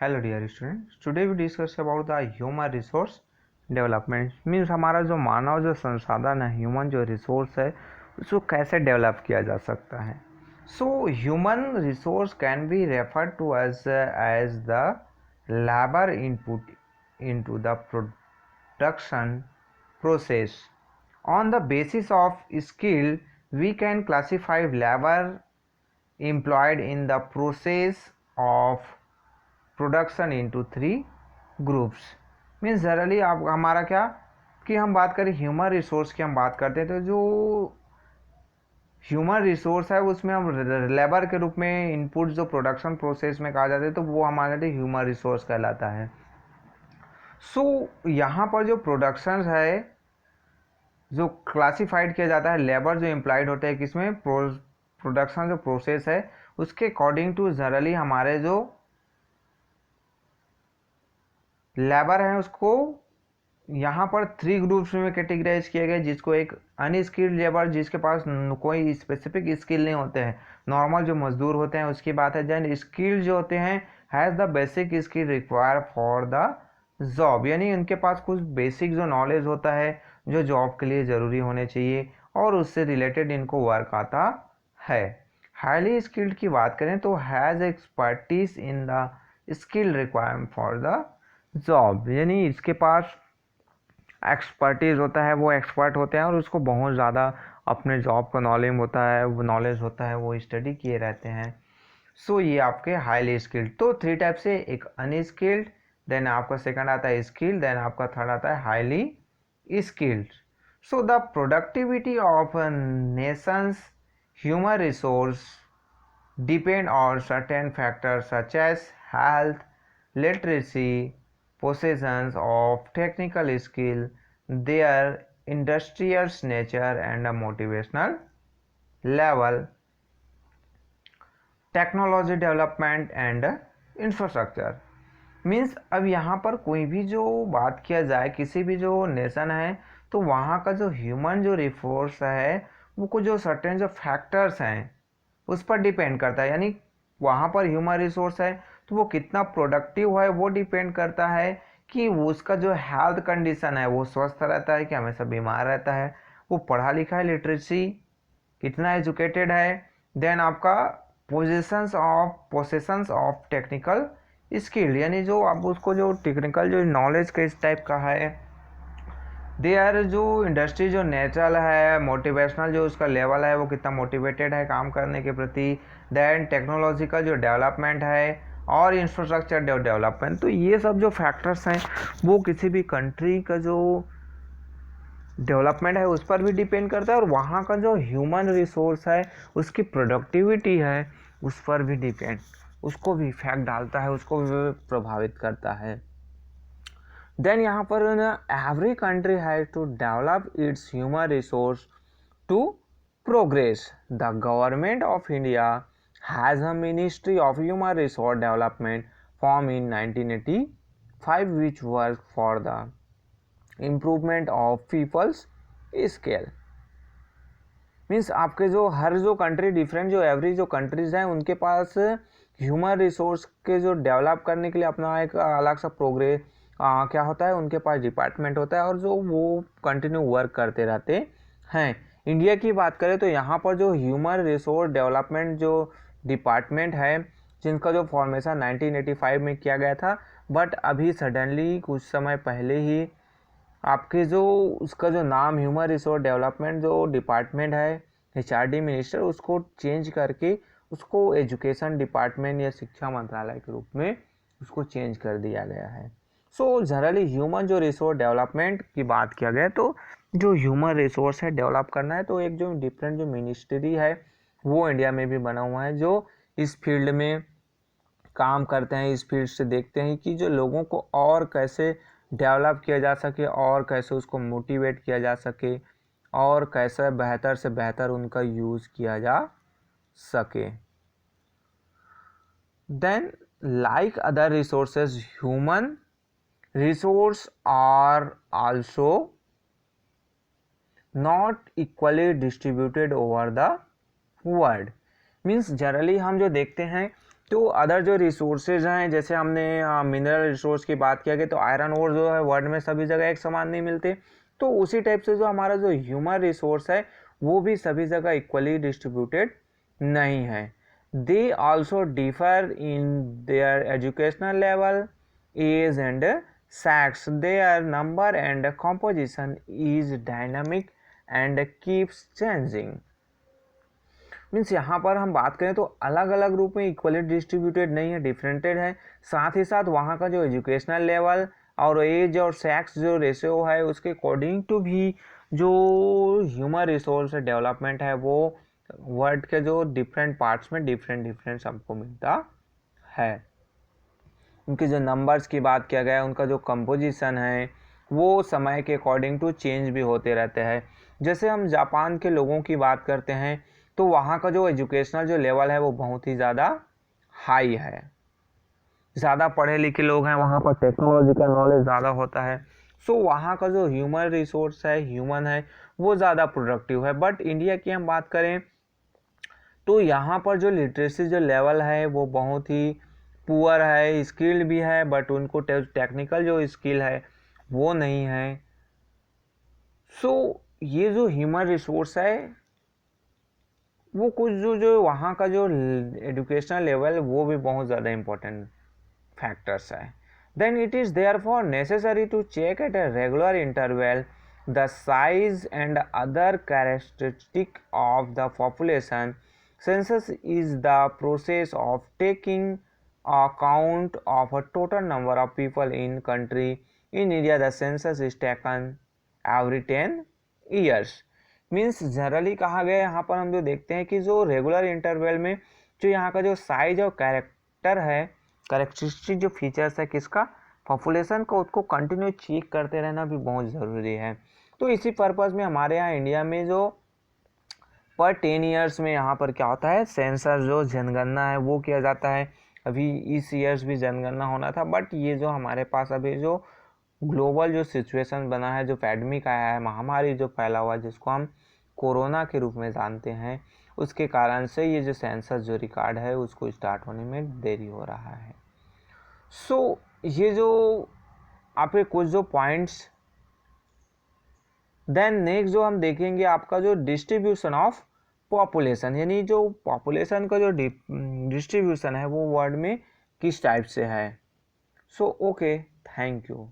Hello dear students, today we discuss about the human resource development. Means हमारा जो मानव जो संसाधन है, ह्यूमन जो रिसोर्स है, उसको कैसे डेवलप किया जा सकता है। So human resource can be referred to as the labour input into the production process. On the basis of skill we can classify labor employed in the process of production into 3 groups. Means generally आप हमारा क्या कि हम बात करें human resource की, हम बात करते हैं तो जो ह्यूमन रिसोर्स है उसमें हम लेबर के रूप में इनपुट जो प्रोडक्शन प्रोसेस में कहा जाता है तो वो हमारे लिए ह्यूमन रिसोर्स कहलाता है। सो यहाँ पर जो प्रोडक्शन है जो क्लासिफाइड किया जाता है, लेबर जो एम्प्लॉयड होते हैं किसमें, प्रोडक्शन जो प्रोसेस है उसके अकॉर्डिंग टू जनरली हमारे जो लेबर है उसको यहाँ पर 3 ग्रुप्स में कैटेगराइज किया गया, जिसको एक अनस्किल्ड लेबर जिसके पास कोई स्पेसिफिक स्किल नहीं होते हैं, नॉर्मल जो मजदूर होते हैं उसकी बात है। देन स्किल्ड जो होते हैं has the basic skill require for the job, यानी उनके पास कुछ बेसिक जो नॉलेज होता है जो जॉब के लिए ज़रूरी होने चाहिए और उससे रिलेटेड इनको वर्क आता है। हाईली स्किल्ड की बात करें तो has expertise in the skill requirement for the job, यानी इसके पास एक्सपर्टीज होता है, वो एक्सपर्ट होते हैं और उसको बहुत ज़्यादा अपने जॉब का नॉलेज होता है, वो स्टडी किए रहते हैं। सो ये आपके हाईली स्किल्ड। तो 3 टाइप से, एक अनस्किल्ड, देन आपका सेकंड आता है स्किल्ड, देन आपका थर्ड आता है highly skilled. So the productivity of Nations human resource depend on certain factors such as health, literacy, possessions of technical skill, their industrious nature and a motivational level, technology development and infrastructure. Means अब यहाँ पर कोई भी जो बात किया जाए, किसी भी जो नेशन है तो वहाँ का जो ह्यूमन जो रिसोर्स है वो कुछ जो सर्टेन जो फैक्टर्स हैं उस पर डिपेंड करता है। यानी वहाँ पर ह्यूमन रिसोर्स है तो वो कितना प्रोडक्टिव है वो डिपेंड करता है कि उसका जो हेल्थ कंडीशन है वो स्वस्थ रहता है कि हमेशा बीमार रहता है, वो पढ़ा लिखा है, लिटरेसी कितना एजुकेटेड है, देन आपका पोसेशंस ऑफ टेक्निकल स्किल, यानी जो आप उसको जो टेक्निकल जो नॉलेज के इस टाइप का है, दे आर जो इंडस्ट्री जो नेचुरल है, मोटिवेशनल जो उसका लेवल है वो कितना मोटिवेटेड है काम करने के प्रति, देन टेक्नोलॉजिकल जो डेवलपमेंट है और इंफ्रास्ट्रक्चर डेवलपमेंट। तो ये सब जो फैक्टर्स हैं वो किसी भी कंट्री का जो डेवलपमेंट है उस पर भी डिपेंड करता है और वहाँ का जो ह्यूमन रिसोर्स है उसकी प्रोडक्टिविटी है उस पर भी डिपेंड, उसको भी इफेक्ट डालता है, उसको भी प्रभावित करता है। देन यहाँ पर every country has to develop its human resource to progress. The government of India has a ministry of human resource development form in 1985 which work for the improvement of people's scale. Means आपके जो हर जो country different जो every जो countries हैं उनके पास human resource के जो डेवलप करने के लिए अपना एक अलग सा प्रोग्रेस क्या होता है, उनके पास डिपार्टमेंट होता है और जो वो कंटिन्यू वर्क करते रहते हैं। इंडिया की बात करें तो यहाँ पर जो ह्यूमन रिसोर्स डेवलपमेंट जो डिपार्टमेंट है जिनका जो फॉर्मेशन 1985 में किया गया था, बट अभी सडनली कुछ समय पहले ही आपके जो उसका जो नाम ह्यूमन रिसोर्स डेवलपमेंट जो डिपार्टमेंट है HRD मिनिस्टर उसको चेंज करके उसको एजुकेशन डिपार्टमेंट या शिक्षा मंत्रालय के रूप में उसको चेंज कर दिया गया है। सो जनरली ह्यूमन जो रिसोर्स डेवलपमेंट की बात किया गया तो जो ह्यूमन रिसोर्स है डेवलप करना है तो एक जो डिफरेंट जो मिनिस्ट्री है वो इंडिया में भी बना हुआ है जो इस फील्ड में काम करते हैं, इस फील्ड से देखते हैं कि जो लोगों को और कैसे डेवलप किया जा सके और कैसे उसको मोटिवेट किया जा सके और कैसे बेहतर से बेहतर उनका यूज़ किया जा सके। Then like other resources human resource are also not equally distributed over the world. Means generally हम जो देखते हैं तो अदर जो रिसोर्सेज हैं, जैसे हमने मिनरल रिसोर्स की बात किया कि तो आयरन ओर जो है वर्ल्ड में सभी जगह एक समान नहीं मिलते, तो उसी टाइप से जो हमारा जो ह्यूमन रिसोर्स है वो भी सभी जगह इक्वली डिस्ट्रीब्यूटेड नहीं है। They also differ in their educational level, age and sex, their number and composition is dynamic and keeps changing। Means यहाँ पर हम बात करें तो अलग अलग रूप में इक्वली डिस्ट्रीब्यूटेड नहीं है, डिफरेंटेड है। साथ ही साथ वहाँ का जो एजुकेशनल लेवल और एज और सेक्स जो रेशियो है उसके अकॉर्डिंग टू भी जो ह्यूमन रिसोर्स डेवलपमेंट है वो वर्ल्ड के जो डिफरेंट पार्ट्स में डिफरेंट डिफरेंट सबको मिलता है। उनके जो नंबर्स की बात किया गया है, उनका जो कंपोजिशन है वो समय के अकॉर्डिंग टू चेंज भी होते रहते हैं। जैसे हम जापान के लोगों की बात करते हैं तो वहाँ का जो एजुकेशनल जो लेवल है वो बहुत ही ज़्यादा हाई है, ज़्यादा पढ़े लिखे लोग हैं, वहाँ पर टेक्नोलॉजिकल नॉलेज ज़्यादा होता है। सो वहाँ का जो ह्यूमन रिसोर्स है, ह्यूमन है, वो ज़्यादा प्रोडक्टिव है। बट इंडिया की हम बात करें तो यहाँ पर जो लिटरेसी जो लेवल है वो बहुत ही पुअर है, स्किल्ड भी है बट उनको टेक्निकल जो स्किल है वो नहीं है। सो ये जो ह्यूमन रिसोर्स है वो कुछ जो वहाँ का जो एजुकेशनल लेवल वो भी बहुत ज़्यादा इम्पोर्टेंट फैक्टर्स है। Then it is therefore necessary to check at a regular interval the size and other characteristic of the population. Census is the process of taking account of a total number of people in country. In India, the census is taken every 10 years. Means generally कहा गया यहाँ पर हम जो देखते हैं कि जो रेगुलर इंटरवल में जो यहाँ का जो साइज और कैरेक्टर है, कैरेक्टरिस्टिक जो फीचर्स है किसका, पॉपुलेशन को, उसको कंटिन्यू चेक करते रहना भी बहुत ज़रूरी है। तो इसी पर्पज़ में हमारे यहाँ इंडिया में जो पर 10 ईयर्स में यहाँ पर क्या होता है, सेंसस जो जनगणना है वो किया जाता है। अभी इस ईयर्स भी जनगणना होना था, बट ये जो हमारे पास अभी जो ग्लोबल जो सिचुएशन बना है, जो पैंडेमिक आया है, महामारी जो फैला हुआ है जिसको हम कोरोना के रूप में जानते हैं, उसके कारण से ये जो सेंसस जो रिकॉर्ड है उसको स्टार्ट होने में देरी हो रहा है। सो ये जो आपके कुछ जो पॉइंट्स, देन नेक्स्ट जो हम देखेंगे आपका जो डिस्ट्रीब्यूशन ऑफ पॉपुलेशन, यानी जो पॉपुलेशन का जो डिस्ट्रीब्यूशन है वो वर्ल्ड में किस टाइप से है। So okay, thank you.